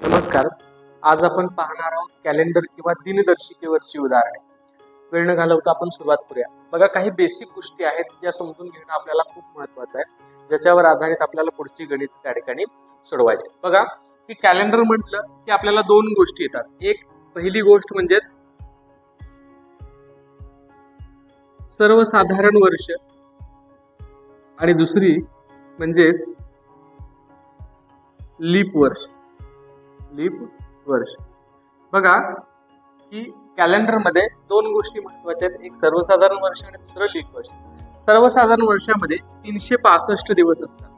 नमस्कार. आज आपण पाहणार आहोत कॅलेंडर किंवा दिनदर्शिकेवरची उदाहरणे. वेळ न घालवता आपण सुरुवात करूया. बघा, काही बेसिक गोष्टी आहेत ज्या समजून घेणं आपल्याला खूप महत्त्वाचं आहे, ज्याच्यावर आधारित आपल्याला पुढची गणित त्या ठिकाणी सोडवायची. बघा, की कॅलेंडर म्हटलं की आपल्याला दोन गोष्टी येतात. एक पहिली गोष्ट म्हणजेच सर्वसाधारण वर्ष आणि दुसरी म्हणजेच लीप वर्ष. लीप वर्ष. बघा की कॅलेंडर मध्ये दोन गोष्टी महत्त्वाच्या आहेत. एक सर्वसाधारण वर्ष आणि दुसरं लीप वर्ष. सर्वसाधारण वर्षामध्ये 365 दिवस असतात,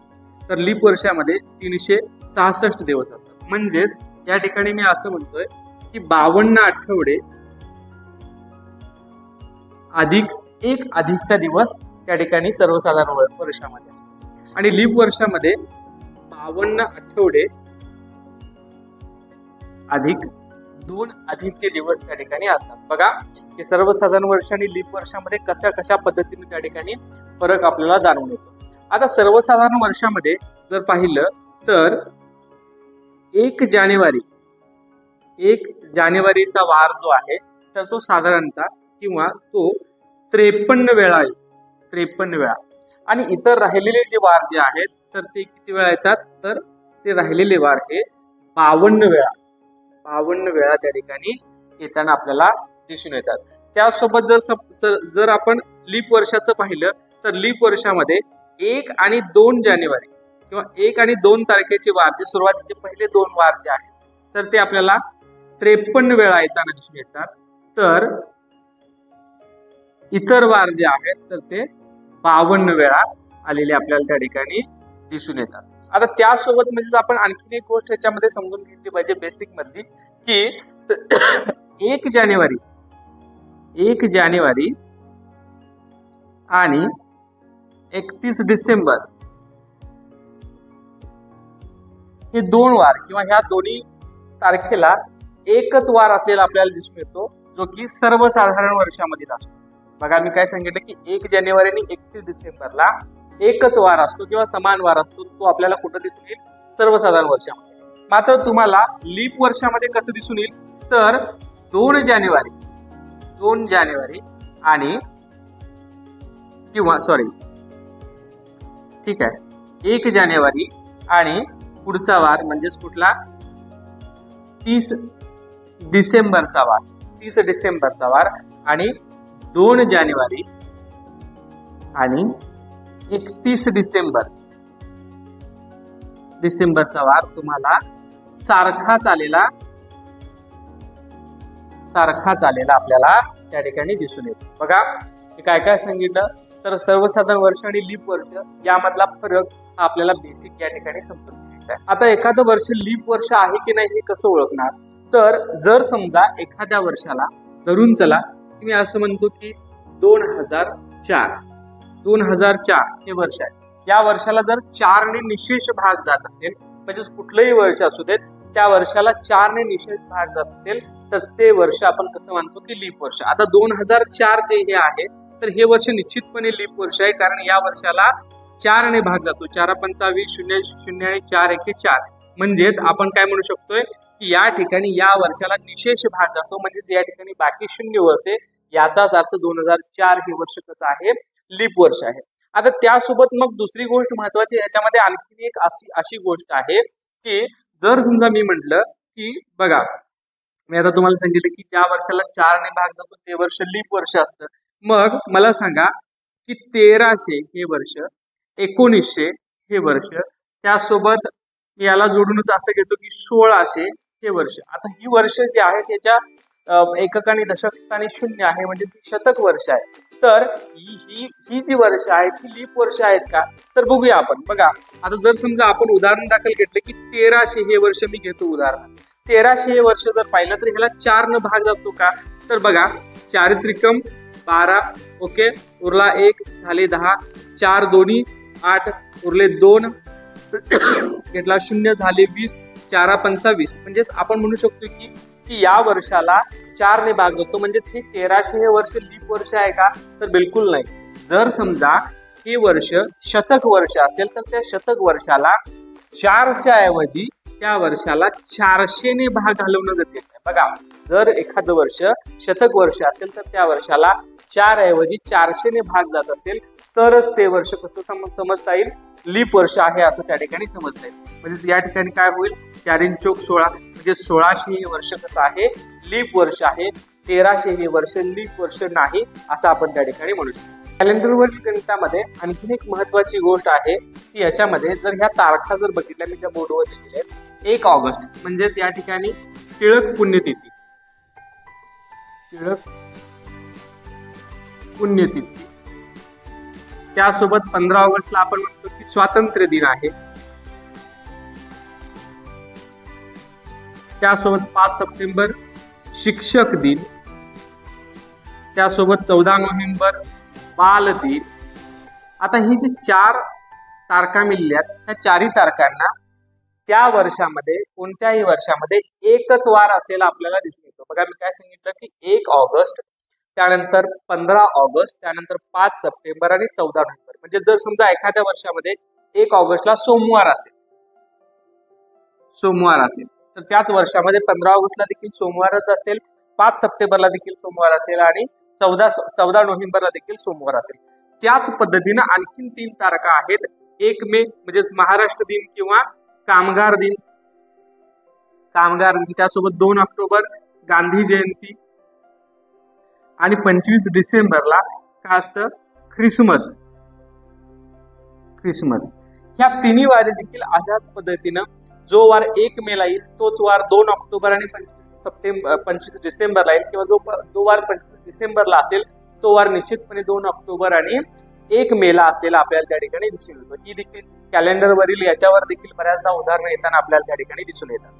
तर लीप वर्षामध्ये 366 दिवस असतात. म्हणजेच या ठिकाणी मी असं म्हणतोय की 52 आठवडे अधिक एक अधिकचा दिवस त्या ठिकाणी सर्वसाधारण वर्षामध्ये असतो. आणि लीप वर्षामध्ये 52 आठवडे अधिक 2 अधिकचे दिवस त्या ठिकाणी असतात. बघा, हे सर्वसाधारण वर्ष आणि लीप वर्षामध्ये कशा पद्धतीने त्या ठिकाणी फरक आपल्याला जाणून येतो. आता सर्वसाधारण वर्षामध्ये जर पाहिलं तर 1 जानेवारीचा वार जो आहे तर तो साधारणतः किंवा तो 53 वेळा आहे. 53 वेळा. आणि इतर राहिलेले जे वार जे आहेत तर ते किती वेळा येतात, तर ते राहिलेले वार हे 52 वेळा त्या ठिकाणी येताना आपल्याला दिसून येतात. त्यासोबत जर आपण लीप वर्षाचं पाहिलं तर लीप वर्षामध्ये 1 आणि 2 जानेवारी किंवा 1 आणि 2 तारखेचे वार जे सुरुवातीचे पहिले 2 वार जे आहेत तर ते आपल्याला 53 वेळा येताना दिसून येतात. तर इतर वार जे आहेत तर ते 52 वेळा आलेले आपल्याला त्या ठिकाणी दिसून येतात. आता त्यासोबत म्हणजेच आपण आणखीन एक गोष्ट याच्यामध्ये समजून घेतली पाहिजे बेसिक मधली, की 1 जानेवारी आणि 31 डिसेंबर हे 2 वार किंवा ह्या दोन्ही तारखेला एकच वार असलेला आपल्याला दिसून येतो, जो की सर्वसाधारण वर्षामध्ये असतो. बघा, मी काय सांगितलं की 1 जानेवारी आणि 31 डिसेंबरला एकच वार असतो किंवा समान वार असतो. तो आपल्याला कुठं दिसून येईल, सर्वसाधारण वर्षामध्ये. मात्र तुम्हाला लीप वर्षामध्ये कसं दिसून येईल, तर 2 जानेवारी आणि किंवा ठीक आहे 1 जानेवारी आणि पुढचा वार म्हणजेच कुठला 30 डिसेंबरचा वार आणि 2 जानेवारी आणि 31 डिसेंबरचा वार तुम्हाला सारखाच आलेला आपल्याला त्या ठिकाणी दिसून येतो. बघा, हे काय सांगितलं, तर सर्वसाधारण वर्ष आणि लीप वर्ष यामधला फरक हा आपल्याला बेसिक या ठिकाणी समजून घ्यायचा आहे. आता एखादं वर्ष लीप वर्ष आहे की नाही हे कसं ओळखणार, तर जर समजा एखाद्या वर्षाला धरून चला मी असं म्हणतो की 2004 हे वर्ष आहे. या वर्षाला जर 4 ने निशेष भाग जात असेल, म्हणजे कुठलंही वर्ष असू देत त्या वर्षाला 4 ने निशेष भाग जात असेल तर ते वर्ष आपण कसं मानतो की लीप वर्ष. आता 2004 जे हे आहे तर हे वर्ष निश्चितपणे लीप वर्ष आहे, कारण या वर्षाला 4 ने भाग जातो. 4 पंचा 20, 0 0 आणि 4 एके 4. म्हणजेच आपण काय म्हणू शकतोय की या ठिकाणी या वर्षाला निशेष भाग जातो, म्हणजेच या ठिकाणी बाकी 0 उरते. याचाच अर्थ 2004 हे वर्ष कसं आहे, लीप वर्ष आहे. आता त्यासोबत मग दुसरी गोष्ट महत्वाची याच्यामध्ये आणखी एक अशी गोष्ट आहे की जर समजा मी म्हटलं की बघा, मी आता तुम्हाला सांगितलं की ज्या वर्षाला 4 ने भाग जातो ते वर्ष लीप वर्ष असतं. मग मला सांगा की 1300 हे वर्ष, 1900 हे वर्ष, त्यासोबत याला जोडूनच असं घेतो की 1600 हे वर्ष. आता ही वर्ष जी आहेत त्याच्या एकक आणि दशक स्थानी 0 आहे, म्हणजे शतक वर्ष आहे. तर ही जी वर्ष आहेत ही लीप वर्ष आहेत का, तर बघूया आपण. बघा, आता जर समजा आपण उदाहरण दाखल घेतलं की 1300 हे वर्ष मी घेतो उदाहरण. 1300 हे वर्ष जर पाहिलं तर ह्याला 4 न भाग जातो का, तर बघा 4 त्रिकम 12, ओके, उरला 1 झाले 10, 4 दोन्ही 8 उरले 2 घेतला 0 झाले 20, 4 पंचा 20. म्हणजेच आपण म्हणू शकतो की या वर्षाला 4 ने भाग जातो. म्हणजेच हे 1300 हे वर्ष लीप वर्ष आहे का, तर बिलकुल नाही. जर समजा हे वर्ष शतक वर्ष असेल तर त्या शतक वर्षाला 4च्या ऐवजी त्या वर्षाला 400ने भाग घालवणं गरजेचं आहे. बघा, जर एखादं वर्ष शतक वर्ष असेल तर त्या वर्षाला 4 ऐवजी 400ने भाग जात असेल तरच ते वर्ष कसं समजता येईल, लीप वर्ष आहे असं त्या ठिकाणी समजता येईल. म्हणजे या ठिकाणी काय होईल, 4 चौक 16 म्हणजे 1600 हे वर्ष कसं आहे, लीप वर्ष आहे. 1300 हे वर्ष लीप वर्ष नाही असं आपण त्या ठिकाणी म्हणू शकतो. कॅलेंडरवरील गणितामध्ये आणखीन एक महत्वाची गोष्ट आहे की याच्यामध्ये जर ह्या तारखा जर बघितल्या मी त्या बोर्डवर लिहिलेल्या आहेत, 1 ऑगस्ट म्हणजेच या ठिकाणी टिळक पुण्यतिथी, टिळक पुण्यतिथी. त्यासोबत 15 ऑगस्टला आपण म्हणतो की स्वातंत्र्य दिन आहे. त्यासोबत 5 सप्टेंबर शिक्षक दिन. त्यासोबत 14 नोव्हेंबर बाल दिन. आता ही जी 4 तारखा मिळाल्यात त्या 4ही तारखांना त्या वर्षामध्ये कोणत्याही वर्षामध्ये एकच वार असलेला आपल्याला दिसून येतो. बघा, मी काय सांगितलं की 1 ऑगस्ट, त्यानंतर 15 ऑगस्ट, त्यानंतर 5 सप्टेंबर आणि 14 नोव्हेंबर. म्हणजे जर समजा एखाद्या वर्षामध्ये 1 ऑगस्टला सोमवार असेल तर त्याच वर्षामध्ये 15 ऑगस्टला देखील सोमवारच असेल, 5 सप्टेंबरला देखील सोमवार असेल आणि 14 नोव्हेंबरला देखील सोमवार असेल. त्याच पद्धतीनं आणखीन 3 तारखा आहेत. 1 मे म्हणजेच महाराष्ट्र दिन किंवा कामगार दिन, त्यासोबत 2 ऑक्टोबर गांधी जयंती आणि 25 डिसेंबरला काय असतं, ख्रिसमस. ह्या तिन्ही वारी देखील अशाच पद्धतीनं जो वार 1 मेला येईल तोच वार 2 ऑक्टोबर आणि 25 डिसेंबरला येईल, किंवा जो वार 25 डिसेंबरला असेल तो वार निश्चितपणे 2 ऑक्टोबर आणि 1 मेला असलेला आपल्याला त्या ठिकाणी दिसून येतो. ही देखील कॅलेंडरवरील याच्यावर देखील बऱ्याचदा उदाहरणं येताना आपल्याला त्या ठिकाणी दिसून येतात.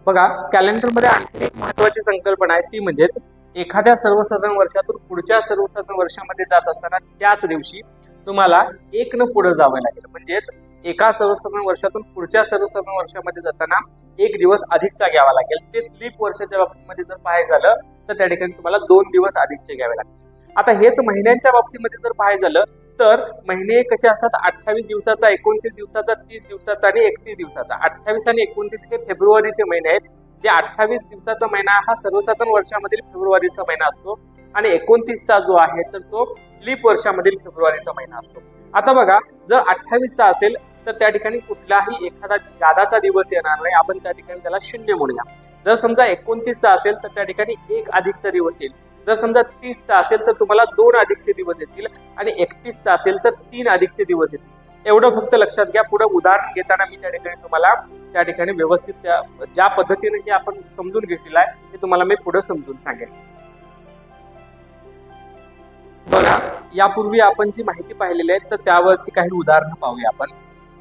बघा, कॅलेंडरमध्ये आणखी एक महत्वाची संकल्पना आहे ती म्हणजेच एखाद्या सर्वसाधारण वर्षातून पुढच्या सर्वसाधारण वर्षामध्ये जात असताना त्याच दिवशी तुम्हाला 1 न पुढे जावं लागेल. म्हणजेच एका सर्वसाधारण वर्षातून पुढच्या सर्वसाधारण वर्षामध्ये जाताना 1 दिवस अधिकचा घ्यावा लागेल. ते स्लीप वर्षाच्या बाबतीमध्ये जर पाहायचं झालं तर त्या ठिकाणी तुम्हाला 2 दिवस अधिकचे घ्यावे लागतील. आता हेच महिन्यांच्या बाबतीमध्ये जर पाहायचं झालं तर महिने कसे असतात, 28 दिवसाचा, 29 दिवसाचा, 30 दिवसाचा आणि 31 दिवसाचा. 28 आणि 29 हे फेब्रुवारीचे महिने आहेत. जे 28 दिवसाचा महिना हा सर्वसाधारण वर्षामधील फेब्रुवारीचा महिना असतो आणि 29चा जो आहे तर तो लीप वर्षामधील फेब्रुवारीचा महिना असतो. आता बघा, जर 28चा असेल तर त्या ठिकाणी कुठलाही एखादा जादाचा दिवस येणार नाही, आपण त्या ठिकाणी त्याला 0 म्हणूया. जर समजा 29चा असेल तर त्या ठिकाणी 1 अधिकचा दिवस येईल. जर समजा 30चा असेल तर तुम्हाला 2 अधिकचे दिवस येतील आणि 31चा असेल तर 3 अधिकचे दिवस येतील. एवढं फक्त लक्षात घ्या. पुढे उदाहरण घेताना मी त्या ठिकाणी तुम्हाला त्या ठिकाणी व्यवस्थित ज्या पद्धतीने हे आपण समजून घेतलेलं आहे ते तुम्हाला मी पुढे समजून सांगेन. बघा, यापूर्वी आपण जी माहिती पाहिलेली आहे तर त्यावरची काही उदाहरणं पाहूया आपण.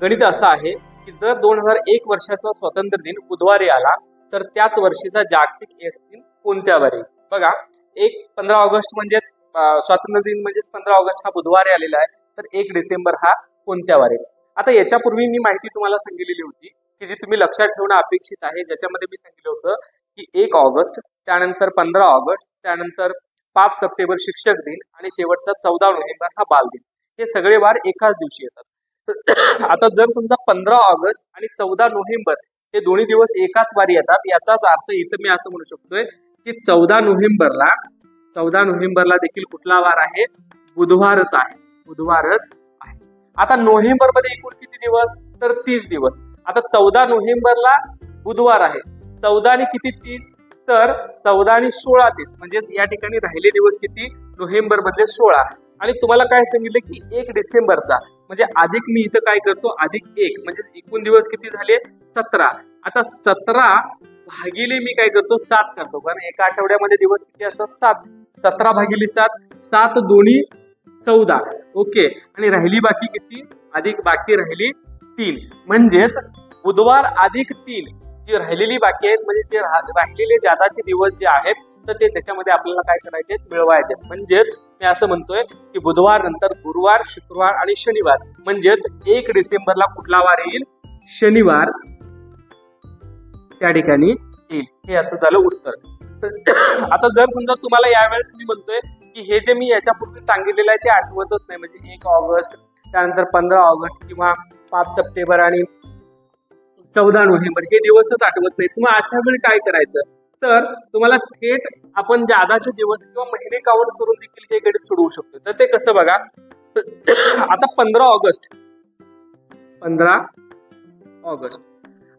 गणित असं आहे की जर 2001 वर्षाचा स्वातंत्र्य दिन बुधवारी आला तर त्याच वर्षीचा जागतिक एड्स दिन कोणत्या वारी? बघा, 15 ऑगस्ट म्हणजेच स्वातंत्र्य दिन म्हणजेच 15 ऑगस्ट हा बुधवारी आलेला आहे, तर 1 डिसेंबर हा कोणत्या वारी? आता याच्यापूर्वी मी माहिती तुम्हाला सांगितलेली होती की जी तुम्ही लक्षात ठेवणं अपेक्षित आहे, ज्याच्यामध्ये मी सांगितलं होतं की 1 ऑगस्ट, त्यानंतर 15 ऑगस्ट, त्यानंतर 5 सप्टेंबर शिक्षक दिन आणि शेवटचा 14 नोव्हेंबर हा बाल दिन. हे सगळे वार एकाच दिवशी येतात. आता जर समजा 15 ऑगस्ट आणि 14 नोव्हेंबर हे दोन्ही दिवस एकाच वारी येतात, याचाच अर्थ इथं मी असं म्हणू शकतोय की 14 नोव्हेंबरला देखील कुठला वार आहे? बुधवारच आहे. आता नोव्हेंबर मध्ये एकूण किती दिवस? तर 30 दिवस. आता 14 नोव्हेंबरला बुधवार आहे, 14 आणि किती 30, तर 14 आणि 16 30, म्हणजेच या ठिकाणी राहिले दिवस किती? नोव्हेंबर मध्ये 16. आणि तुम्हाला काय सांगितलं की 1 डिसेंबरचा म्हणजे अधिक, मी इथं काय करतो अधिक 1 म्हणजे एकूण दिवस किती झाले? 17. आता 17 भागिले मी काय करतो 7 करतो, कारण एका आठवड्यामध्ये दिवस किती असतात? 7. 17 भागिले 7, 7 दोन्ही 14. ओके, आणि राहिली बाकी किती? अधिक बाकी राहिली 3, म्हणजेच बुधवार अधिक 3 जी राहिलेली बाकी आहेत, म्हणजे जे राहिलेले जादाचे दिवस जे आहेत तर ते त्याच्यामध्ये आपल्याला काय करायचे? मिळवायचे. म्हणजेच मी असं म्हणतोय की बुधवार नंतर गुरुवार, शुक्रवार आणि शनिवार, म्हणजेच 1 डिसेंबरला कुठला वार येईल? शनिवार त्या ठिकाणी येईल. हे याचं झालं उत्तर. आता जर समजा तुम्हाला यावेळेस मी म्हणतोय की हे जे मी याच्यापूर्वी सांगितलेलं आहे ते आठवतच नाही, म्हणजे 1 ऑगस्ट, त्यानंतर 15 ऑगस्ट किंवा 5 सप्टेंबर आणि 14 नोव्हेंबर हे दिवसच आठवत नाहीत, मग अशा वेळी काय करायचं, तर तुम्हाला थेट आपण जादाचे दिवस किंवा महिने काउंट करून देखील हे गणित सोडवू शकतो. तर ते कसं बघा, आता 15 ऑगस्ट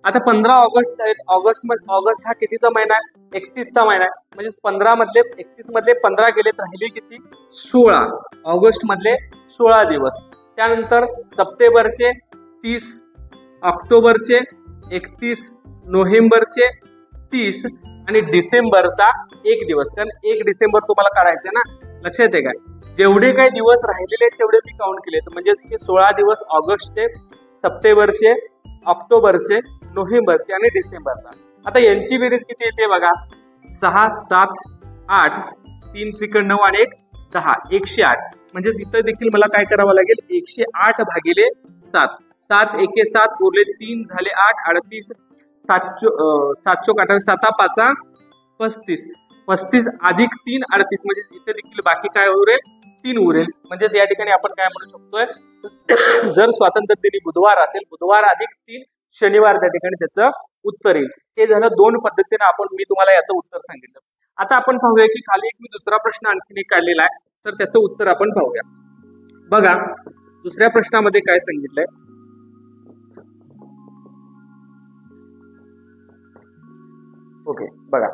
आता 15 ऑगस्ट आहेत. ऑगस्ट हा कितीचा महिना आहे? 31चा महिना आहे. म्हणजे 15 मधले 31 मधले 15 गेले तर राहिले किती? 16. ऑगस्ट मधले 16 दिवस. त्यानंतर सप्टेंबरचे 30, ऑक्टोबरचे 31, नोव्हेंबरचे 30 आणि डिसेंबरचा 1 दिवस. कारण 1 डिसेंबर तुम्हाला काढायचं ना, लक्षात येते का? जेवढे काही दिवस राहिलेले तेवढे मी काउंट केले. म्हणजेच हे 16 दिवस ऑगस्टचे, सप्टेंबरचे, ऑक्टोबरचे, नोव्हेंबरचे आणि डिसेंबरचा. आता यांची बेरीज किती येते बघा, 6, 7, 8, 3 त्रिकड 9 आणि 1 10, 108. म्हणजेच इथं देखील मला काय करावं लागेल, 108 भागिले 7. 7 एके 7 उरले 3 झाले 8, 38, 7 चोक 28, 7 5 35, 35 अधिक 3 38. म्हणजे इथे देखील बाकी काय उरेल, 3 उरेल. म्हणजेच या ठिकाणी आपण काय म्हणू शकतोय, जर स्वातंत्र्य दिनी बुधवार असेल, बुधवार अधिक 3 शनिवार त्या ठिकाणी त्याचं उत्तर येईल. हे झालं 2 पद्धतीने मी तुम्हाला याचं उत्तर सांगितलं. आता आपण पाहूया की खाली एक मी दुसरा प्रश्न आणखीन एक काढलेला आहे, तर त्याचं उत्तर आपण पाहूया. बघा दुसऱ्या प्रश्नामध्ये काय सांगितलंय, ओके बघा,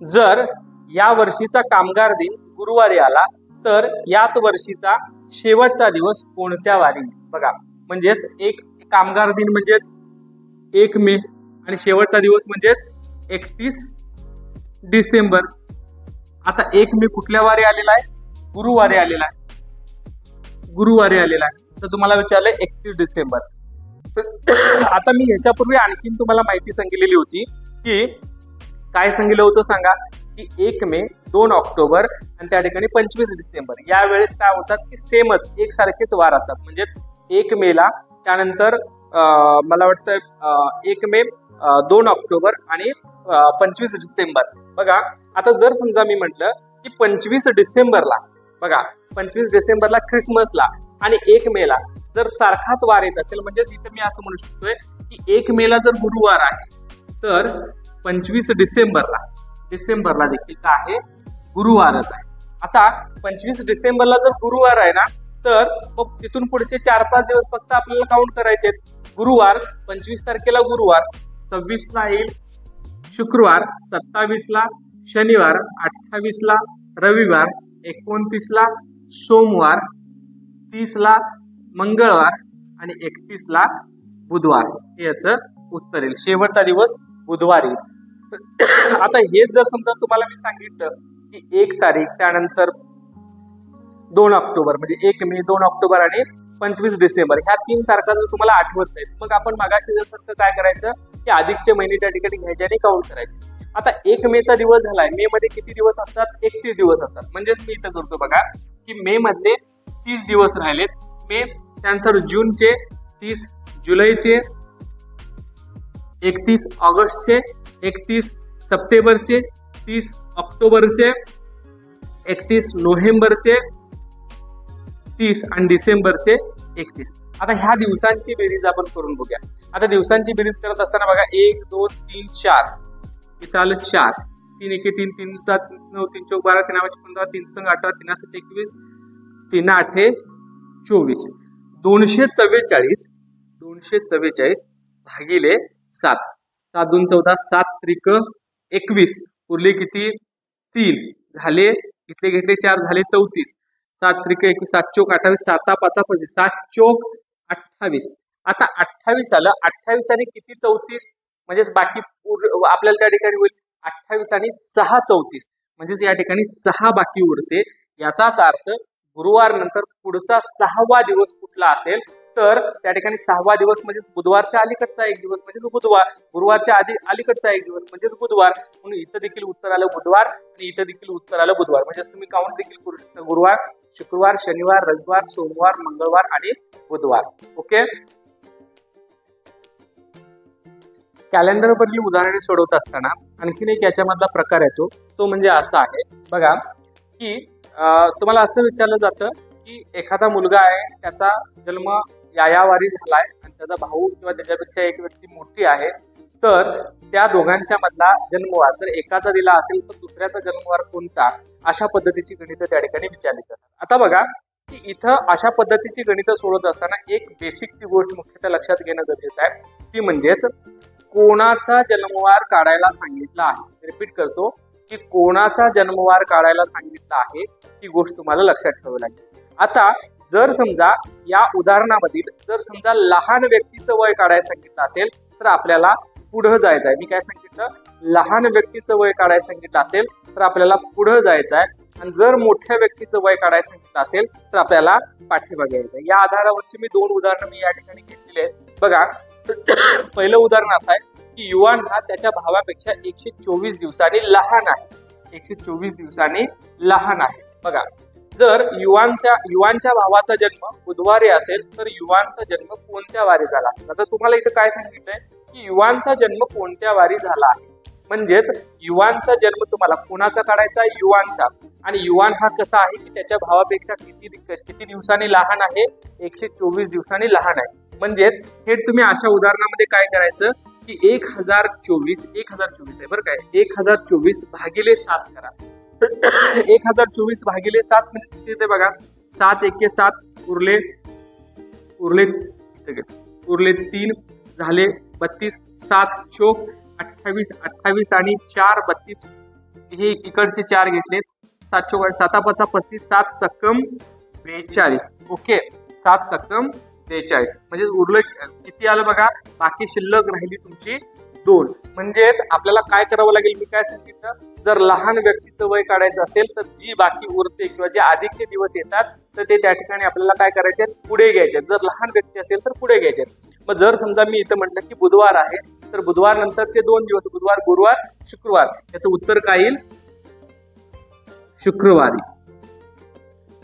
जर या वर्षीचा कामगार दिन गुरुवारी आला तर याच वर्षीचा शेवटचा दिवस कोणत्या वारी? बघा म्हणजेच एक कामगार दिन म्हणजेच 1 मे आणि शेवटचा दिवस म्हणजेच 31 डिसेंबर. आता 1 मे कुठल्या वारी आलेला आहे? गुरुवारी आलेला आहे. तर तुम्हाला विचारलंय 31 डिसेंबर. आता मी ह्याच्यापूर्वी आणखीन तुम्हाला माहिती सांगितलेली होती की काय सांगितलं होतं सांगा, की 1 मे, 2 ऑक्टोबर आणि त्या ठिकाणी 25 डिसेंबर. यावेळेस काय होतात की सेमच एकसारखेच वार असतात. म्हणजे 1 मेला, त्यानंतर मला वाटतं 1 मे, 2 ऑक्टोबर आणि 25 डिसेंबर. बघा आता जर समजा मी म्हटलं की 25 डिसेंबरला, बघा 25 डिसेंबरला ख्रिसमसला आणि 1 मेला जर सारखाच वार येत असेल, म्हणजेच इथे मी असं म्हणू शकतोय की 1 मेला जर गुरुवार आहे तर 25 डिसेंबरला देखील काय आहे, गुरुवारच आहे. आता 25 डिसेंबरला जर गुरुवार आहे ना, तर मग तिथून पुढचे 4-5 दिवस फक्त आपल्याला काउंट करायचे. गुरुवार 25 तारखेला गुरुवार, 26ला येईल शुक्रवार, 27ला शनिवार, 28ला रविवार, 29ला सोमवार, 30ला मंगळवार आणि 31ला बुधवार. हे याचं उत्तर येईल. शेवटचा दिवस बुधवारी. आता हे जर समजा तुम्हाला मी सांगितलं की 1 तारीख, त्यानंतर 2 ऑक्टोबर म्हणजे 1 मे, 2 ऑक्टोबर आणि 25 डिसेंबर ह्या 3 तारखा जर तुम्हाला आठवत नाहीत, मग आपण मागाशी जर फक्त काय करायचं की अधिकचे महिने त्या ठिकाणी घ्यायचे आणि काउंट करायचे. आता 1 मेचा दिवस झालाय. मे मध्ये किती दिवस असतात? 31 दिवस असतात. म्हणजेच मी इथं करतो बघा की मे मधले 30 दिवस राहिलेत. मे, त्यानंतर जूनचे 30, जुलैचे 31, ऑगस्टचे 31, सप्टेंबरचे 30, ऑक्टोबरचे 31, नोव्हेंबरचे 30 आणि डिसेंबरचे 31. आता ह्या दिवसांची बेरीज आपण करून बघूया. आता दिवसांची बेरीज करत असताना बघा 1, 2, 3, 4 इथं आलं 4, 3 एके 3, 3 7, 9, 3 चौक 12, 3 15, 3 संग 18, 3 7 21, 3 8 24. 244 भागिले 7. 7 2 14, 7 त्रिक 21, उरले किती? 3 झाले, इथले घेतले 4 झाले 34. 7 त्रिक 21, 7 चोक 28, 7 5 25, 7 चोक 28. आता 28 आलं. 28 आणि किती 34, म्हणजेच बाकी आपल्याला त्या ठिकाणी होईल 28 आणि 6 34. म्हणजेच या ठिकाणी 6 बाकी उरते. याचाच अर्थ गुरुवार नंतर पुढचा 6वा दिवस कुठला असेल, तर त्या ठिकाणी 6वा दिवस म्हणजेच बुधवारच्या अलीकडचा एक दिवस म्हणजेच बुधवार, गुरुवारच्या अलीकडचा एक दिवस म्हणजेच बुधवार. म्हणून इथं देखील उत्तर आलं बुधवार आणि इथं देखील उत्तर आलं बुधवार. म्हणजेच तुम्ही काउंट देखील करू शकता. गुरुवार, शुक्रवार, शनिवार, रविवार, सोमवार, मंगळवार आणि बुधवार. ओके. कॅलेंडरवरील उदाहरणे सोडवत असताना आणखीन एक याच्यामधला प्रकार येतो, तो म्हणजे असा आहे बघा की तुम्हाला असं विचारलं जातं की एखादा मुलगा आहे, त्याचा जन्म या वारी झालाय आणि त्याचा भाऊ किंवा त्याच्यापेक्षा एक व्यक्ती मोठी आहे, तर त्या दोघांच्या मधला जन्मवार जर एकाचा दिला असेल तर दुसऱ्याचा जन्मवार कोणता, अशा पद्धतीची गणितं त्या ठिकाणी विचारली जातात। आता बघा की इथं अशा पद्धतीची गणितं सोडवत असताना एक बेसिकची गोष्ट मुख्यतः लक्षात घेणं गरजेचं आहे, ती म्हणजेच कोणाचा जन्मवार काढायला सांगितला आहे। रिपीट करतो की कोणाचा जन्मवार काढायला सांगितला आहे, ही गोष्ट तुम्हाला लक्षात ठेवावी लागेल। आता जर समजा या उदाहरणामधील जर समजा लहान व्यक्तीचं वय काढायला सांगितलं असेल तर आपल्याला पुढे जायचं आहे। मी काय सांगितलं, लहान व्यक्तीचं वय काढायला सांगितलं असेल तर आपल्याला पुढे जायचं आहे, आणि जर मोठ्या व्यक्तीचं वय काढायला सांगितलं असेल तर आपल्याला पाठीमागे यायचं आहे। या आधारावरची मी 2 उदाहरणं मी या ठिकाणी घेतलेली आहेत। बघा पहिलं उदाहरण असं आहे की युवान हा त्याच्या भावापेक्षा 124 दिवसांनी लहान आहे। 124 दिवसांनी लहान आहे। बघा जर युवानच्या भावाचा जन्म बुधवारी असेल तर युवानचा जन्म कोणत्या वारी झाला असेल। आता तुम्हाला इथं काय सांगितलंय की युवानचा जन्म कोणत्या वारी झाला आहे, म्हणजेच युवानचा जन्म तुम्हाला कोणाचा काढायचा, युवानचा। आणि युवान हा कसा आहे की त्याच्या भावापेक्षा किती दिवसांनी लहान आहे, 124 दिवसांनी लहान आहे। म्हणजेच हे तुम्ही अशा उदाहरणामध्ये काय करायचं की 1024 आहे बरं काय, 1024 भागिले 7 करा। 1024 भागिले 7 म्हणजे किती येते बघा, 7 एके 7 उरले 3 झाले 32, 7 चोक 28, 28 आणि 4 32, हे इकडचे 4 घेतले, 7 चोक 7 5 35, 7 सक्कम 42। ओके 7 सक्कम 42 म्हणजे उरलं किती आलं बघा, बाकी शिल्लक राहिली तुमची 2। म्हणजे आपल्याला काय करावं लागेल, मी काय सांगितलं, जर लहान व्यक्तीचं वय काढायचं असेल तर जी बाकी उरते किंवा जे अधिकचे दिवस येतात तर ते त्या ठिकाणी आपल्याला काय करायचे, पुढे घ्यायचे। जर लहान व्यक्ती असेल तर पुढे घ्यायचे। मग जर समजा मी इथं म्हटलं की बुधवार आहे तर बुधवार नंतरचे 2 दिवस, बुधवार गुरुवार शुक्रवार, याचं उत्तर काय येईल, शुक्रवारी।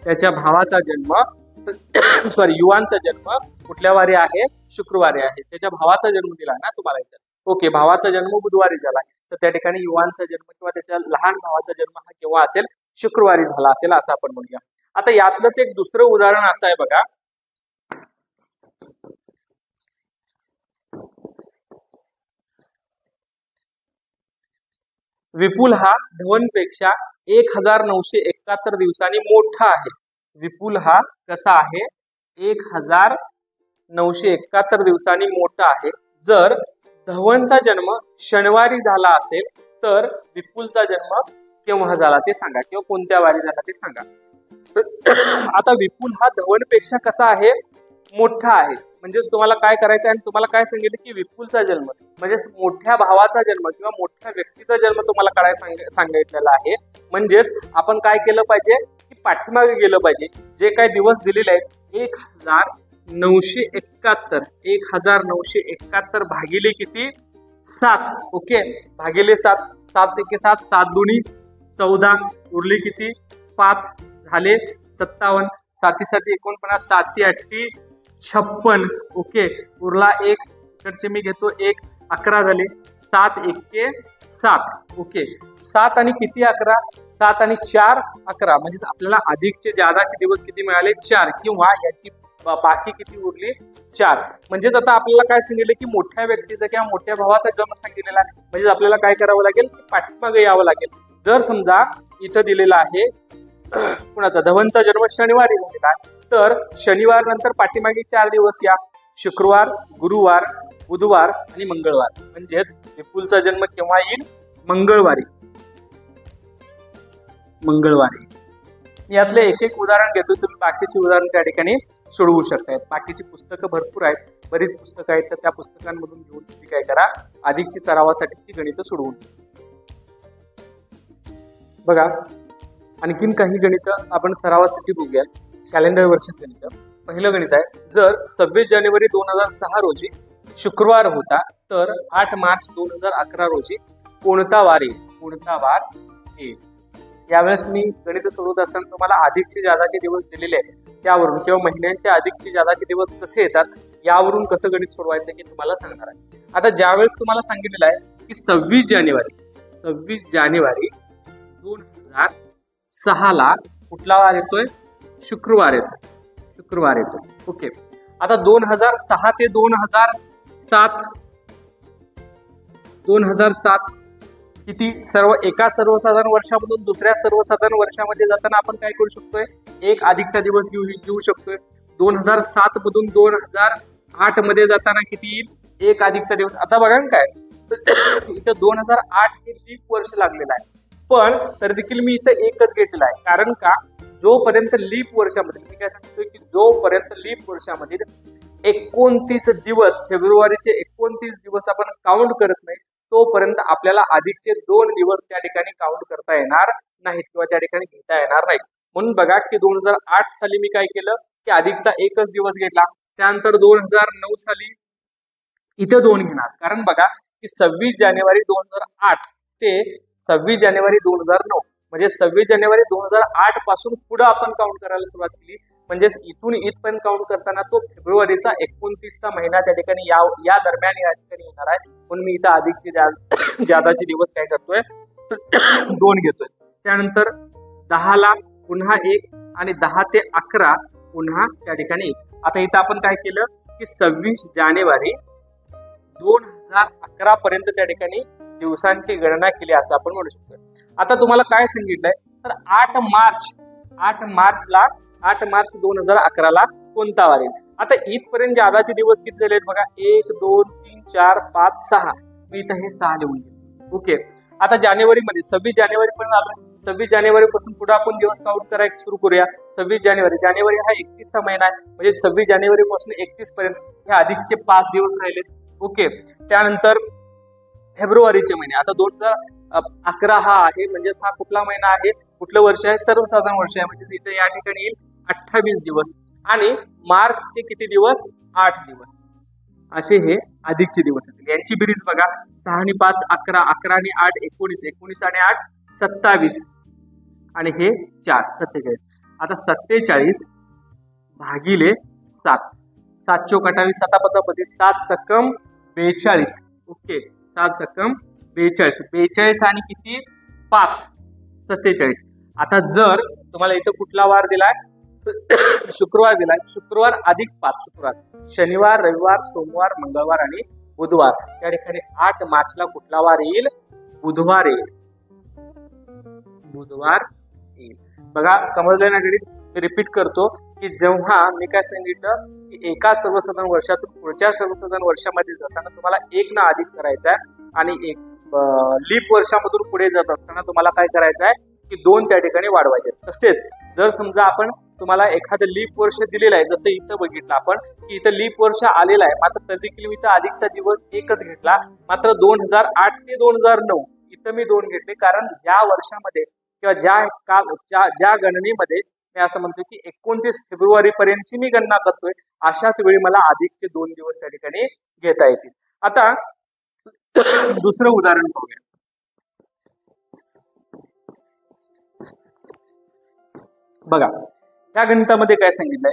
त्याच्या भावाचा जन्म युवानचा जन्म कुठल्या वारी आहे, शुक्रवारी आहे। त्याच्या भावाचा जन्म दिला ना तुम्हाला इथं, ओके भावाचा जन्म बुधवारी झाला तर त्या ठिकाणी युवानचा जन्म किंवा त्याच्या लहान भावाचा जन्म हा केव्हा असेल, शुक्रवारी झाला असेल असं आपण म्हणूया। आता यातलंच एक दुसरं उदाहरण असं आहे बघा, विपुल हा धवनपेक्षा 1971 दिवसांनी मोठा आहे। विपुल हा कसा आहे, 1971 दिवसांनी मोठा आहे। जर धवनचा जन्म शनिवारी झाला असेल तर विपुलचा जन्म केव्हा झाला ते सांगा, किंवा कोणत्या वारी झाला ते सांगा। आता विपुल हा धवनपेक्षा कसा आहे, मोठा आहे। म्हणजेच तुम्हाला काय करायचं आहे, तुम्हाला काय सांगितलं की विपुलचा जन्म म्हणजे मोठ्या भावाचा जन्म किंवा मोठ्या व्यक्तीचा जन्म तुम्हाला काढायला सांगितलेला आहे। म्हणजेच आपण काय केलं पाहिजे की पाठीमागे गेलं पाहिजे। जे काही दिवस दिलेले आहेत 1971 भागिले किती, 7। ओके भागिले 7, 7 एके 7, 7 दुनी 14, उरले किती 5 झाले 57, 7 7 49, 7 8 56। ओके उरला 1, इकडचे मी घेतो 1, 11 झाले, 7 एके 7। ओके 7 आणि किती 11, 7 आणि 4 11, म्हणजे आपल्याला अधिकचे जादाचे दिवस किती मिळाले, 4, किंवा याची बाकी किती उरली 4। म्हणजेच आता आपल्याला काय सांगितलं की मोठ्या व्यक्तीचा किंवा मोठ्या भावाचा जन्म सांगितलेला आहे, म्हणजे आपल्याला काय करावं लागेल की पाठीमागे यावं लागेल। जर समजा इथं दिलेला आहे कुणाचा, धवनचा जन्म शनिवारी झालेला आहे तर शनिवार नंतर पाठीमागे 4 दिवस या, शुक्रवार गुरुवार बुधवार आणि मंगळवार। म्हणजेच विपुलचा जन्म केव्हा येईल, मंगळवारी। यातले एक एक उदाहरण घेतो, तुम्ही बाकीची उदाहरण त्या ठिकाणी सोडवू शकताय। बाकीची पुस्तकं भरपूर आहेत, बरीच पुस्तकं आहेत, तर त्या पुस्तकांमधून घेऊन तुम्ही काय करा, अधिकची सरावासाठीची गणितं सोडवून बघा। आणखीन काही गणितं आपण सरावासाठी बघूया। कॅलेंडर वर्षात गणित, पहिलं गणित आहे, जर 26 जानेवारी 2006 रोजी शुक्रवार होता तर 8 मार्च 2011 रोजी कोणता वार येईल। यावेळेस मी गणित सोडवत असताना तुम्हाला अधिकचे जादाचे दिवस दिलेले आहेत, त्यावरून किंवा महिन्यांचे अधिकचे जादाचे दिवस कसे येतात यावरून कसं गणित सोडवायचं हे तुम्हाला सांगणार आहे। आता ज्यावेळेस तुम्हाला सांगितलेलं आहे की 26 जानेवारी 2006 ला कुठला वार येतोय, शुक्रवार येतो। ओके आता 2006 ते 2007 किती एका सर्वसाधारण वर्षामधून दुसऱ्या सर्वसाधारण वर्षामध्ये जाताना आपण काय करू शकतोय, एक अधिकचा दिवस घेऊ शकतोय. 2007 मधून 2008 मध्ये जाताना किती येईल, एक अधिकचा दिवस. आता बघा काय इथं 2008 हे लीप वर्ष लागलेलं आहे, पण तर देखील मी इथं एकच घेतलेला आहे. कारण का, जोपर्यंत लीप वर्षामध्ये मी काय सांगतोय की जोपर्यंत लीप वर्षामध्ये 29 दिवस, फेब्रुवारीचे 29 दिवस आपण काउंट करत नाही, तोपर्यंत आपल्याला अधिकचे 2 दिवस त्या ठिकाणी काउंट करता येणार नाहीत किंवा त्या ठिकाणी घेता येणार नाहीत. म्हणून बघा की 2008 साली मी काय केलं की अधिकचा एकच दिवस घेतला. त्यानंतर 2009 साली इथं 2 घेणार. कारण बघा की 26 जानेवारी 2008 ते 26 जानेवारी 2009 म्हणजे 26 जानेवारी 2008 पासून पुढे आपण काउंट करायला सुरुवात केली. म्हणजे इथून इथपर्यंत काउंट करताना तो फेब्रुवारीचा 29वा महिना त्या ठिकाणी या दरम्यान या ठिकाणी येणार आहे. म्हणून मी इथं अधिकचे जादाचे दिवस काय करतोय 2 घेतोय. त्यानंतर 10 ला पुन्हा 1 आणि 10 ते 11 पुन्हा त्या ठिकाणी 1. आता इथं आपण काय केलं की 26 जानेवारी 2011 पर्यंत त्या ठिकाणी दिवसांची गणना केली असं आपण म्हणू शकतो. आता तुम्हाला काय सांगितलंय तर 8 मार्च 2011 ला कोणता वार येईल. आता इथपर्यंत जादाचे दिवस किती झाले आहेत बघा, 1 2 3 4 5 6. मी इथं हे 6 लिहून घेतो. ओके. आता जानेवारीमध्ये 26 जानेवारी पण आलं. 26 जानेवारी पासून पुढे आपण दिवस काउंट करायला सुरू करूया. 26 जानेवारी हा 31चा महिना आहे. म्हणजे 26 जानेवारी पासून 31 पर्यंत हे अधिकचे 5 दिवस राहिलेत. ओके. त्यानंतर फेब्रुवारीचे महिने, आता 2011 हा आहे, म्हणजे हा कुठला महिना आहे, कुठलं वर्ष आहे, सर्वसाधारण वर्ष आहे. म्हणजे इथे या ठिकाणी येईल 28 दिवस आणि मार्चचे किती दिवस, 8 दिवस असे हे अधिकचे दिवस आहेत. यांची बेरीज बघा, 6 आणि 5 11, 11 आणि 8 19, 19 आणि 8 27 आणि हे 4 47. आता 47 भागिले 7, 7 चौक 28, 7 पदापती, 7 सकम 42. ओके. 7 सकम 42, 42 आणि किती 5 47. आता जर तुम्हाला इथं कुठला वार दिलाय, शुक्रवार दिलाय, शुक्रवार अधिक 5, शुक्रवार, शनिवार, रविवार, सोमवार, मंगळवार आणि बुधवार. त्या ठिकाणी 8 मार्चला कुठला वार येईल, बुधवार येईल. बघा समजलं ना घरी. रिपीट करतो की जेव्हा मी काय सांगितलं की एका सर्वसाधारण वर्षातून पुढच्या सर्वसाधारण वर्षामध्ये जाताना तुम्हाला 1 ना अधिक करायचा आहे आणि लीप वर्षामधून पुढे जात असताना तुम्हाला काय करायचं आहे की 2 त्या ठिकाणी वाढवायचे. तसेच जर समजा आपण तुम्हाला एखादं लीप वर्ष दिलेलं आहे, जसं इथं बघितलं आपण की इथं लीप वर्ष आलेलं आहे, मात्र तरी देखील इथं अधिकचा दिवस एकच घेतला. मात्र 2008 ते 2009 इथं मी 2 घेतले. कारण ज्या वर्षामध्ये किंवा ज्या गणनेमध्ये मी असं म्हणतो की 29 फेब्रुवारी पर्यंतची मी गणना करतोय, अशाच वेळी मला अधिकचे 2 दिवस त्या ठिकाणी घेता येतील. आता दुसरं उदाहरण पाहूया. बघा या गणितामध्ये काय सांगितलंय,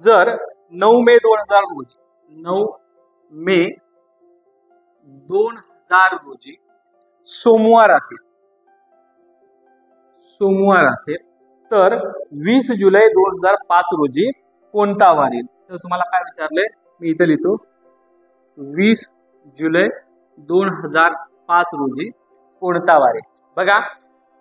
जर 9 मे 2000 रोजी 9 मे 2000 रोजी सोमवार असेल तर 20 जुलै 2005 रोजी कोणता वार येईल. तर तुम्हाला काय विचारलंय, मी इथं लिहितो 20 जुलै 2005 रोजी कोणता वार येईल. बघा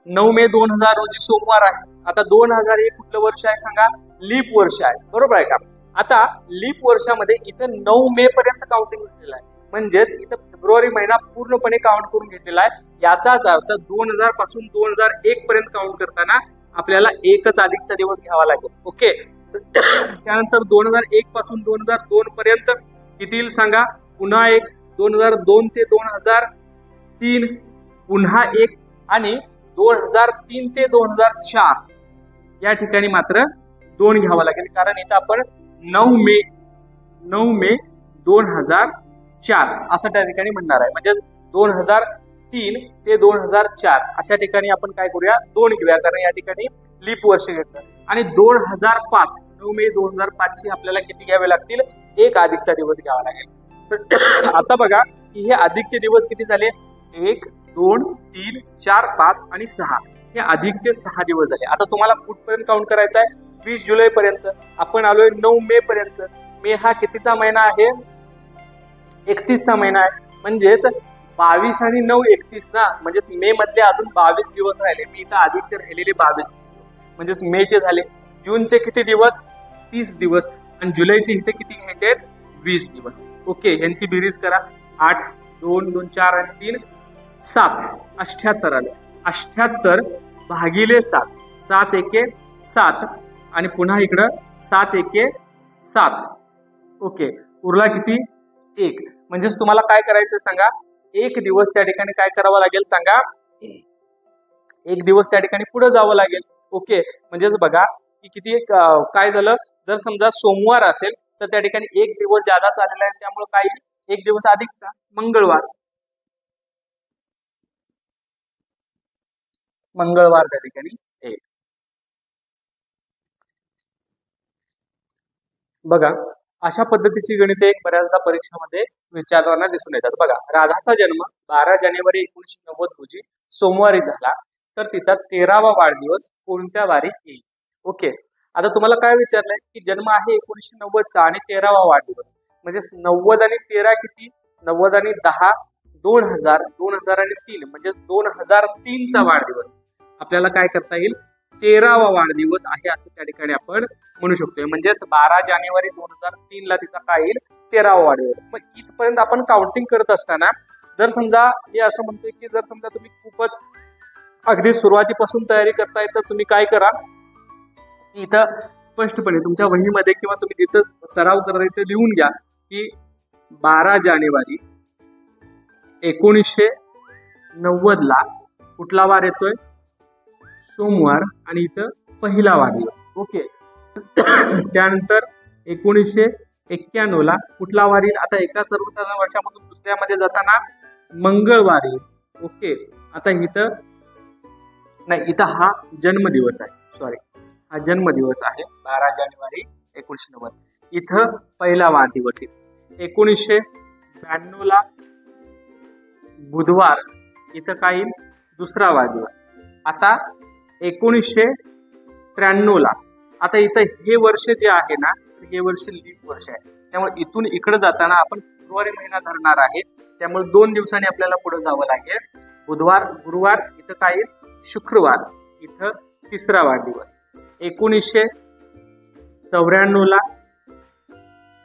9 मे 2000 रोजी सोमवार आहे. आता 2000 हे कुठलं वर्ष आहे सांगा, लीप वर्ष आहे, बरोबर आहे का. आता लीप वर्षामध्ये इथं 9 मे पर्यंत काउंटिंग घेतलेलं आहे, म्हणजेच इथं फेब्रुवारी महिना पूर्णपणे काउंट करून घेतलेला आहे. याचाच अर्थ 2000 पासून 2001 पर्यंत काउंट करताना आपल्याला एकच अधिकचा दिवस घ्यावा लागेल. ओके. त्यानंतर 2001 पासून 2002 पर्यंत किती येईल सांगा, पुन्हा एक 2002 ते 2003 पुन्हा एक आणि 2003 ते 2004 या ठिकाणी मात्र 2 घ्यावा लागेल. कारण इथं आपण 9 मे 2004 असं त्या ठिकाणी म्हणणार आहे. म्हणजे 2003 ते 2004 अशा ठिकाणी आपण काय करूया, 2 घेऊया, कारण या ठिकाणी लीप वर्ष घेतलं. आणि 2005 9 मे 2005 ची आपल्याला किती घ्यावे लागतील, एक अधिकचा दिवस घ्यावा लागेल. आता बघा की हे अधिकचे दिवस किती झाले, 1 2 3 4 5 आणि 6, हे अधिकचे 6 दिवस झाले. आता तुम्हाला कुठपर्यंत काउंट करायचं आहे, 20 जुलै पर्यंत. आपण आलोय 9 मे पर्यंत. मे हा कितीचा महिना आहे? 31चा महिना आहे. म्हणजेच 22 आणि 9 31 ना, म्हणजेच मे मधले अजून 22 दिवस राहिले. मी इथं आधीचे राहिलेले 22 म्हणजेच मेचे झाले. जूनचे किती दिवस? 30 दिवस. आणि जुलैचे इथे किती घ्यायचे आहेत? 20 दिवस. ओके, यांची बेरीज करा. 8 2 2 4 आणि 3 7 78 आले. 78 भागिले 7, 7 एके 7 आणि पुन्हा इकडं 7 एके 7. ओके, उरला किती? 1. म्हणजेच तुम्हाला काय करायचं सांगा, एक दिवस त्या ठिकाणी काय करावं लागेल सांगा, एक दिवस त्या ठिकाणी पुढे जावं लागेल. ओके, म्हणजेच बघा की किती काय झालं, जर समजा सोमवार असेल तर त्या ठिकाणी एक दिवस ज्यादा चाललेला आहे, त्यामुळे काय एक दिवस अधिकचा मंगळवार. मंगळवार त्या ठिकाणी एक. बघा अशा पद्धतीची गणिते एक बऱ्याचदा परीक्षेमध्ये विचारताना दिसून येतात. बघा, राधाचा जन्म 12 जानेवारी 1990 रोजी सोमवारी झाला, तर तिचा 13वा वाढदिवस कोणत्या वारी येईल? ओके, आता तुम्हाला काय विचारलंय की जन्म आहे 1990चा आणि 13वा वाढदिवस, म्हणजे 90 आणि 13 किती? 90 आणि 10 2000, 2000 आणि 3 म्हणजे 2003चा वाढदिवस आपल्याला काय करता येईल? 13वा वाढदिवस आहे असं त्या ठिकाणी आपण म्हणू शकतोय. म्हणजेच 12 जानेवारी 2003 ला तिचा काय येईल? 13वा वाढदिवस. मग इथपर्यंत आपण काउंटिंग करत असताना जर समजा हे असं म्हणतोय की जर समजा तुम्ही खूपच अगदी सुरुवातीपासून तयारी करताय, तर तुम्ही काय करा, इथं स्पष्टपणे तुमच्या वहीमध्ये किंवा तुम्ही जिथं सराव करताय तिथे लिहून घ्या की 12 जानेवारी 1990 ला कुठला वार येतोय? सोमवार. आणि इथं पहिला वाढदिवस. ओके, त्यानंतर 1991 ला कुठला वार येईल? आता एका सर्वसाधारण वर्षामधून दुसऱ्यामध्ये जाताना मंगळवार येईल. ओके, आता इथं नाही, इथं हा जन्मदिवस आहे, सॉरी हा जन्मदिवस आहे 12 जानेवारी 1990. इथं पहिला वाढदिवस येईल. 1992 ला बुधवार, इथं काय येईल? दुसरा वाढदिवस. आता 1993 ला, आता इथं हे वर्ष जे आहे ना, हे वर्ष लीप वर्ष आहे, त्यामुळे इथून इकडे जाताना आपण फेब्रुवारी महिना धरणार आहे, त्यामुळे 2 दिवसांनी आपल्याला पुढे जावं लागेल. बुधवार, गुरुवार, इथं काय येईल? शुक्रवार, इथं तिसरा वाढदिवस. 1994 ला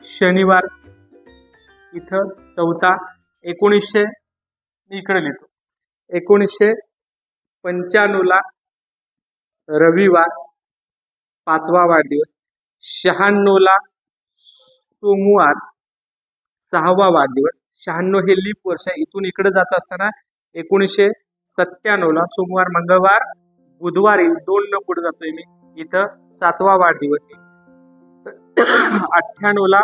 शनिवार, इथं चौथा. 1900 मी इकडे लिहितो, 1995 ला रविवार, 5वा वाढदिवस. 96 ला सोमवार, 6वा वाढदिवस. 96 हे लीप वर्ष आहे. इथून इकडे जात असताना 1997 ला सोमवार, मंगळवार, बुधवारी 2 न पुढे जातोय मी, इथं 7वा वाढदिवस आहे. 98 ला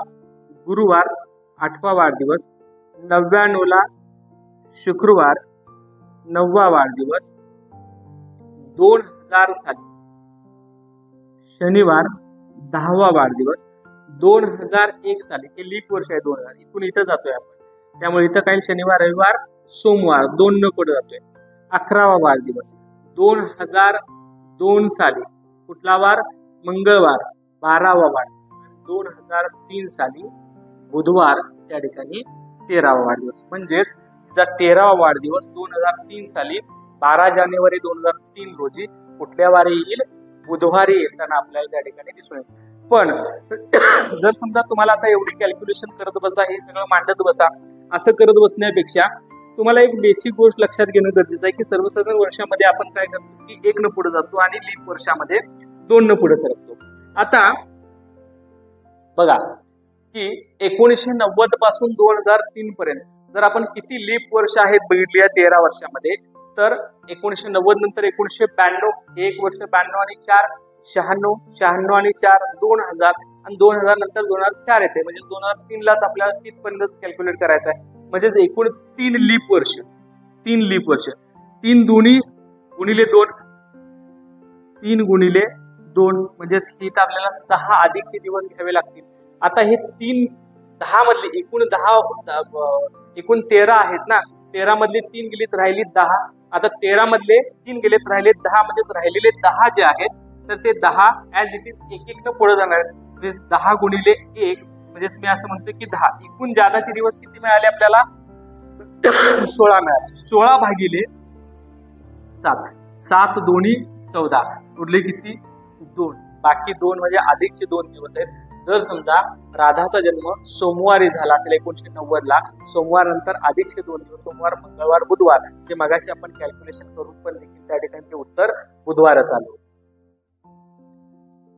गुरुवार, 8वा वाढदिवस. 99 ला शुक्रवार, 9वा वाढदिवस. 2000 साली शनिवार, 10वा वाढदिवस. 2001 साली हे लीप वर्ष आहे 2000, इथून इथं जातोय आपण, त्यामुळे इथं काही शनिवार, रविवार, सोमवार 2 न पुढे जातोय. 11वा वाढदिवस. 2002 साली कुठला वार? मंगळवार, 12वा वाढदिवस. 2003 साली बुधवार, त्या ठिकाणी 13वा वाढदिवस. म्हणजेच तिचा 13वा वाढदिवस 2003 साली 12 जानेवारी 2003 रोजी कुठल्या वारी येईल? बुधवारी येताना आपल्याला त्या ठिकाणी दिसून येईल. पण जर समजा तुम्हाला आता एवढी कॅल्क्युलेशन करत बसा, हे सगळं मांडत बसा, असं करत बसण्यापेक्षा तुम्हाला एक बेसिक गोष्ट लक्षात घेणं गरजेचं आहे की सर्वसाधारण वर्षामध्ये आपण काय करतो की 1 न पुढे जातो आणि लीप वर्षामध्ये 2 न पुढे सरकतो. आता बघा की 1990 पासून 2003 पर्यंत जर आपण किती लीप वर्ष आहेत बघितली या 13 वर्षामध्ये, तर 1990 नंतर 1992 हे एक वर्ष, 92 आणि 4 96, 96 आणि 4 2000 आणि 2000 नंतर 2004 येते, म्हणजे 2003 लाच आपल्याला तिथपर्यंतच कॅल्क्युलेट करायचं आहे. म्हणजेच एकूण 3 लीप वर्ष, 3 लीप वर्ष. 3 दोन्ही गुणिले 2, 3 गुणिले 2 म्हणजेच इथं आपल्याला 6 अधिकचे दिवस घ्यावे लागतील. आता हे 3 10 मधले एकूण 13 आहेत ना, 13 मधले 3 गेलेत, राहिली 10. आता 13 मधले 3 गेलेत, राहिले 10, म्हणजेच राहिलेले 10 जे आहेत तर ते 10 ऍज इट इज एक न पुढे जाणार आहेत. म्हणजे 10 गुणिले 1 म्हणजेच मी असं म्हणतोय की 10, एकूण जादाचे दिवस किती मिळाले आपल्याला 16 मिळाले. 16 भागिले 7, 7 दोन्ही 14, उरले किती 2, बाकी 2 म्हणजे अधिकचे 2 दिवस आहेत. जर समजा राधाचा जन्म सोमवारी झाला असेल 1990ला, सोमवार नंतर अधिकचे 2 दिवस, सोमवार, मंगळवार, बुधवार, जे मगाशी आपण कॅल्क्युलेशन करून पण देखील त्या ठिकाणी उत्तर बुधवारच आलं.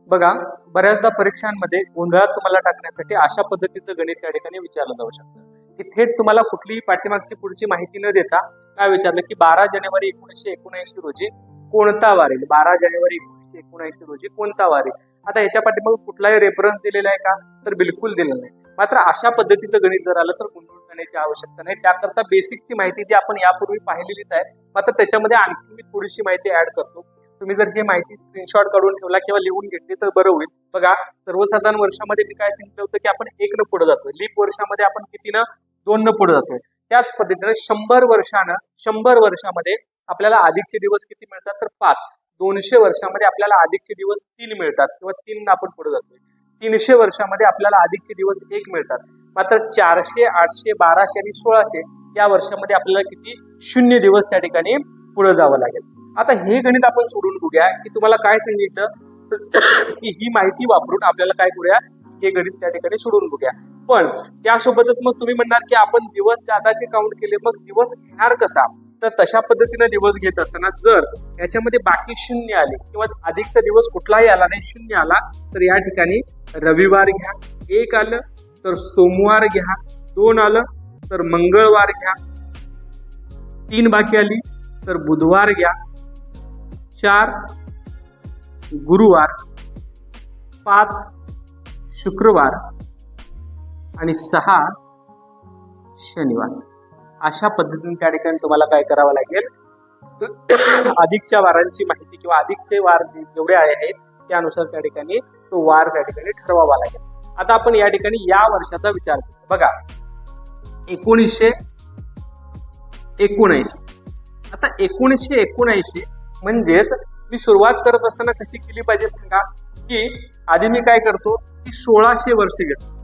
बघा, बऱ्याचदा परीक्षांमध्ये गोंधळात तुम्हाला टाकण्यासाठी अशा पद्धतीचं गणित त्या ठिकाणी विचारलं जाऊ शकतं की थेट तुम्हाला कुठलीही पाठीमागची पुढची माहिती न देता काय विचारलं की 12 जानेवारी 1979 रोजी कोणता वार येईल, 12 जानेवारी 1979 रोजी कोणता वार येईल. आता ह्याच्या पाठीमागे कुठलाही रेफरन्स दिलेला आहे का, तर बिलकुल दिलेला नाही. मात्र अशा पद्धतीचं गणित जर आलं तर गोंधळ करण्याची आवश्यकता नाही. त्याकरता बेसिकची माहिती जी आपण यापूर्वी पाहिलेलीच आहे, मात्र त्याच्यामध्ये आणखी मी थोडीशी माहिती ऍड करतो. तुम्ही जर ही माहिती स्क्रीनशॉट काढून ठेवला किंवा लिहून घेतली तर बरं होईल. बघा, सर्वसाधारण वर्षामध्ये मी काय सांगितलं होतं की आपण 1 न पुढे जातोय, लीप वर्षामध्ये आपण कितीनं 2 न पुढे जातोय. त्याच पद्धतीने 100 वर्षामध्ये आपल्याला अधिकचे दिवस किती मिळतात तर 5, 200 वर्षामध्ये आपल्याला अधिकचे दिवस 3 मिळतात किंवा 3 आपण पुढे जातोय. 300 वर्षामध्ये आपल्याला अधिकचे दिवस 1 मिळतात. मात्र 400, 800, 1200 आणि 1600 या वर्षामध्ये आपल्याला किती 0 दिवस त्या ठिकाणी पुढे जावं लागेल. आता हे गणित आपण सोडून बघूया की तुम्हाला काय सांगितलं की ही माहिती वापरून आपल्याला काय करूया, हे गणित त्या ठिकाणी सोडून बघूया. पण त्यासोबतच मग तुम्ही म्हणणार की आपण दिवस जादाचे काउंट केले, मग दिवस घेणार कसा, तर तशा पद्धतीने दिवस घेत असताना जर याच्यामध्ये बाकी 0 आले किंवा अधिकचा दिवस कुठलाही आला नाही, 0 आला, तर या ठिकाणी रविवार घ्या. 1 आलं तर सोमवार घ्या. 2 आलं तर मंगळवार घ्या. 3 बाकी आली तर बुधवार घ्या. 4 गुरुवार, 5 शुक्रवार आणि 6 शनिवार. अशा पद्धतीने त्या ठिकाणी तुम्हाला काय करावं लागेल, अधिकच्या वारांची माहिती किंवा अधिकचे वार जेवढे आहेत त्यानुसार त्या ठिकाणी तो वार त्या ठिकाणी ठरवावा लागेल. आता आपण या ठिकाणी या वर्षाचा विचार करू. बघा, 1979. आता 1979 म्हणजेच मी सुरुवात करत असताना कशी केली पाहिजे सांगा, की आधी मी काय करतो की 1600 वर्ष घेतो.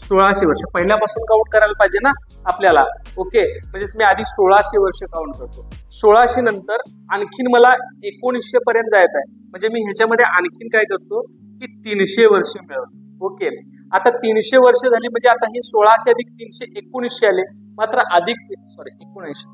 1600 वर्ष पहिल्यापासून काउंट करायला पाहिजे ना आपल्याला. ओके, म्हणजेच मी आधी 1600 वर्ष काउंट करतो. 1600 नंतर आणखीन मला 1900 पर्यंत जायचं आहे, म्हणजे मी ह्याच्यामध्ये आणखीन काय करतो की 300 वर्ष मिळवतो. ओके, आता 300 वर्ष झाली म्हणजे आता हे 1600 अधिक 300 1900 आले. मात्र अधिक 19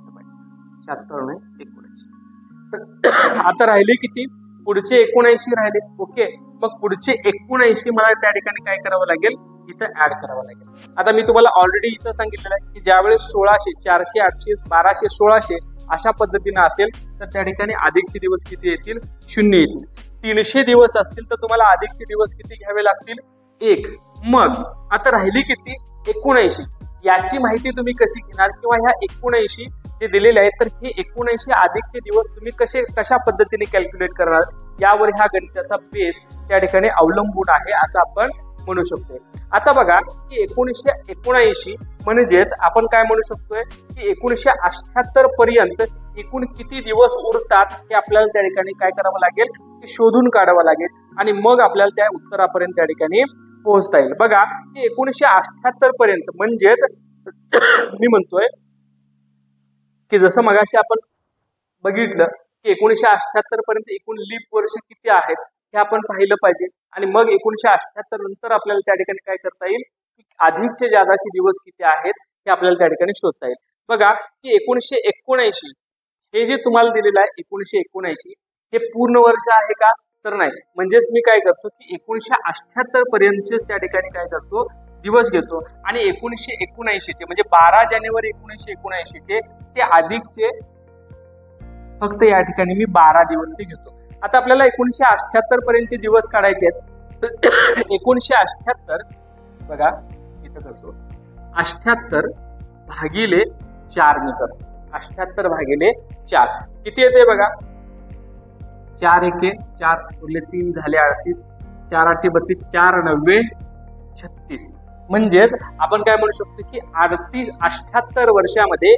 आता राहिले किती, पुढचे 79 राहिले. ओके, मग पुढचे 79 मला त्या ठिकाणी काय करावं लागेल, इथं ऍड करावं लागेल. आता मी तुम्हाला ऑलरेडी इथं सांगितलेलं आहे की ज्यावेळेस 1600, 400, 800, 1200, 1600 अशा पद्धतीने असेल तर त्या ठिकाणी अधिकचे दिवस किती येतील, 0 येतील. 300 दिवस असतील तर तुम्हाला अधिकचे दिवस किती घ्यावे लागतील, 1. मग आता राहिली किती, 79. याची माहिती तुम्ही कशी घेणार किंवा ह्या 79 जे दिलेले आहेत तर हे 79 अधिकचे दिवस तुम्ही कशा पद्धतीने कॅल्क्युलेट करणार, यावर ह्या गणिताचा बेस त्या ठिकाणी अवलंबून आहे असं आपण म्हणू शकतोय. आता बघा की 1979 म्हणजेच आपण काय म्हणू शकतोय की 1978 पर्यंत एकूण किती दिवस उरतात हे आपल्याला त्या ठिकाणी काय करावं लागेल, की शोधून काढावं लागेल आणि मग आपल्याला त्या उत्तरापर्यंत त्या ठिकाणी पोहोचता येईल. बघा की 1978 पर्यंत म्हणजेच मी म्हणतोय की जसं मगाशी आपण बघितलं की 1978 पर्यंत एकूण लीप वर्ष किती आहेत हे आपण पाहिलं पाहिजे आणि मग 1978 नंतर आपल्याला त्या ठिकाणी काय करता येईल, अधिकचे जादाचे दिवस किती आहेत हे आपल्याला त्या ठिकाणी शोधता येईल. बघा की 1979 हे जे तुम्हाला दिलेलं आहे 1979 हे पूर्ण वर्ष आहे का, तर नाही. म्हणजेच मी काय करतो की 1978 पर्यंतचेच त्या ठिकाणी काय करतो, दिवस घेतो आणि 1979 म्हणजे 12 जानेवारी 1979 ते अधिकचे फक्त या ठिकाणी मी 12 दिवस ते घेतो. आता आपल्याला 1978 पर्यंतचे दिवस काढायचे आहेत. 1978 बघा इथं करतो 78 भागिले 4 ने करतो. 78 भागिले 4 किती येते बघा, 4 एके 4 उरले 3 झाले 38, 4 8 32, 4 9 36. म्हणजेच आपण काय म्हणू शकतो की 78 वर्षामध्ये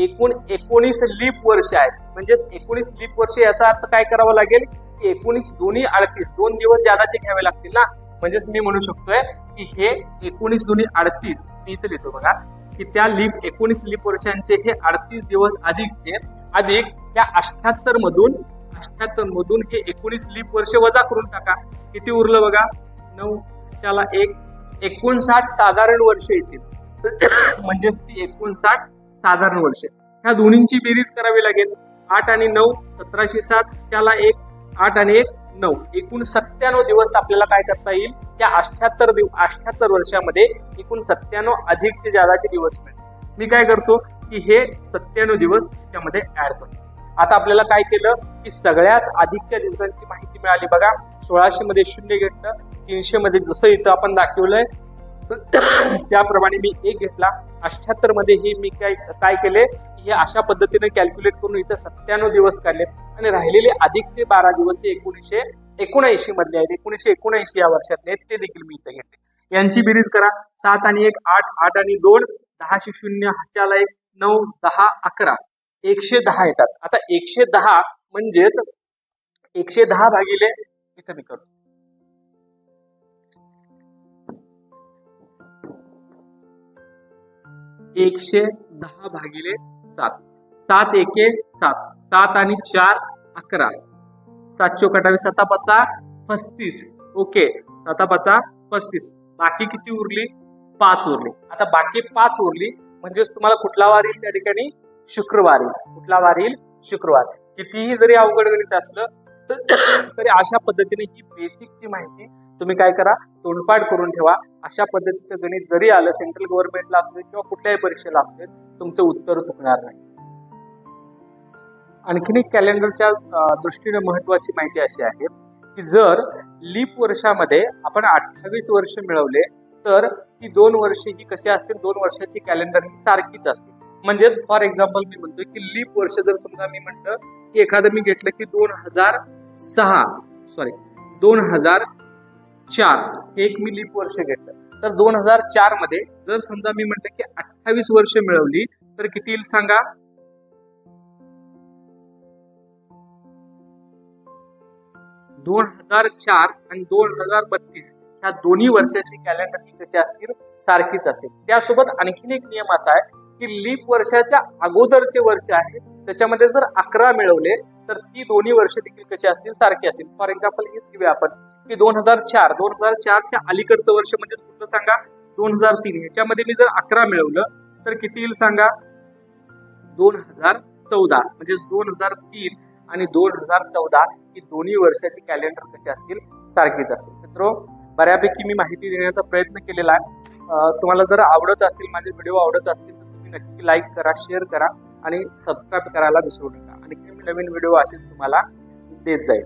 एकूण 19 लीप वर्ष आहेत. म्हणजेच 19 लीप वर्ष याचा अर्थ काय करावा लागेल की 19 दोन्ही 38 2 दिवस जादाचे घ्यावे लागतील ना. म्हणजेच मी म्हणू शकतोय की हे 19 दुनी 38, मी इथे लिहितो बघा की त्या 19 लीप वर्षांचे हे 38 दिवस अधिकचे अधिक त्या 78 मधून हे 19 लीप वर्ष वजा करून टाका. किती उरलं बघा, 9 त्याला 1 59 साधारण वर्ष येतील. म्हणजेच ती 59 साधारण वर्ष. ह्या दोन्हींची बेरीज करावी लागेल. 8 आणि 9 1707 त्याला 1 8 आणि 1 9 एकूण 97 दिवस आपल्याला काय करता येईल, त्या 78 वर्षामध्ये एकूण 97 अधिकचे जादाचे दिवस मिळतील. मी काय करतो की हे 97 दिवस त्याच्यामध्ये ऍड करतो. आता आपल्याला काय केलं की सगळ्याच अधिकच्या दिवसांची माहिती मिळाली बघा. 1600 मध्ये 0 घेतलं, 300 मध्ये जसं इथं आपण दाखवलंय त्याप्रमाणे मी 1 घेतला. 78 मध्ये हे मी काय केले, हे अशा पद्धतीने कॅल्क्युलेट करून इथं 97 दिवस काढले आणि राहिलेले अधिकचे 12 दिवस हे 1979 मधले आहेत. 1979 या वर्षातले आहेत, ते देखील मी इथं घेतले. यांची बेरीज करा. 7 आणि 1 8 8 आणि 2 10 0 ह्याला 1 9 10 11 110 येतात. आता 110 म्हणजेच 110 भागिले इथं मी करतो 110 भागिले 7 7 1 7 7 आणि 4 11 7 चौक 28 7 5 35. ओके, 7 5 35. बाकी किती उरली, 5 उरली. आता बाकी 5 उरली म्हणजेच तुम्हाला कुठला वार येईल त्या ठिकाणी, शुक्रवार येईल. कुठला वार येईल, शुक्रवार. कितीही जरी अवघड गणित असलं तरी अशा पद्धतीने ही बेसिकची माहिती तुम्ही काय करा, तोंडपाठ करून ठेवा. अशा पद्धतीचं गणित जरी आलं सेंट्रल गव्हर्नमेंटला असू किंवा कुठल्याही परीक्षेला असू तुमचं उत्तर चुकणार नाही. आणखीन एक कॅलेंडरच्या दृष्टीने महत्वाची माहिती अशी आहे की जर लीप वर्षामध्ये आपण 28 वर्ष मिळवले तर ती 2 वर्ष ही कशी असतील, 2 वर्षाची कॅलेंडर ही सारखीच असते. म्हणजेच फॉर एक्झाम्पल मी म्हणतोय की लीप वर्ष जर समजा मी म्हटलं की एखादं मी घेतलं की 2004 हे एक मी लीप वर्ष घेतलं, तर 2004 मध्ये जर समजा मी म्हटलं की 28 वर्ष मिळवली तर किती येईल सांगा. दोन 2004 आणि 2032 ह्या दोन्ही वर्षाची कॅलेंडर ही कशी असतील, सारखीच असतील. त्यासोबत आणखीन एक नियम असा आहे की लीप वर्षाच्या अगोदरचे वर्ष आहे त्याच्यामध्ये जर 11 मिळवले तर ती दोन्ही वर्ष देखील कशी असतील, सारखी असतील. फॉर एक्झाम्पल हेच घेऊया आपण की 2004च्या अलीकडचं वर्ष म्हणजे कुठलं सांगा, 2003. ह्याच्यामध्ये मी जर 11 मिळवलं तर किती येईल सांगा, 2014. म्हणजे 2003 आणि 2014 ही दोन्ही वर्षाची कॅलेंडर कशी असतील, सारखीच असतील. मित्रो, बऱ्यापैकी मी माहिती देण्याचा प्रयत्न केलेला आहे. तुम्हाला जर आवडत असेल, माझे व्हिडिओ आवडत असतील तर तुम्ही नक्की लाईक करा, शेअर करा आणि सबस्क्राईब करायला विसरू नका. आणि मी नवीन व्हिडिओ असेच तुम्हाला देत जाईल.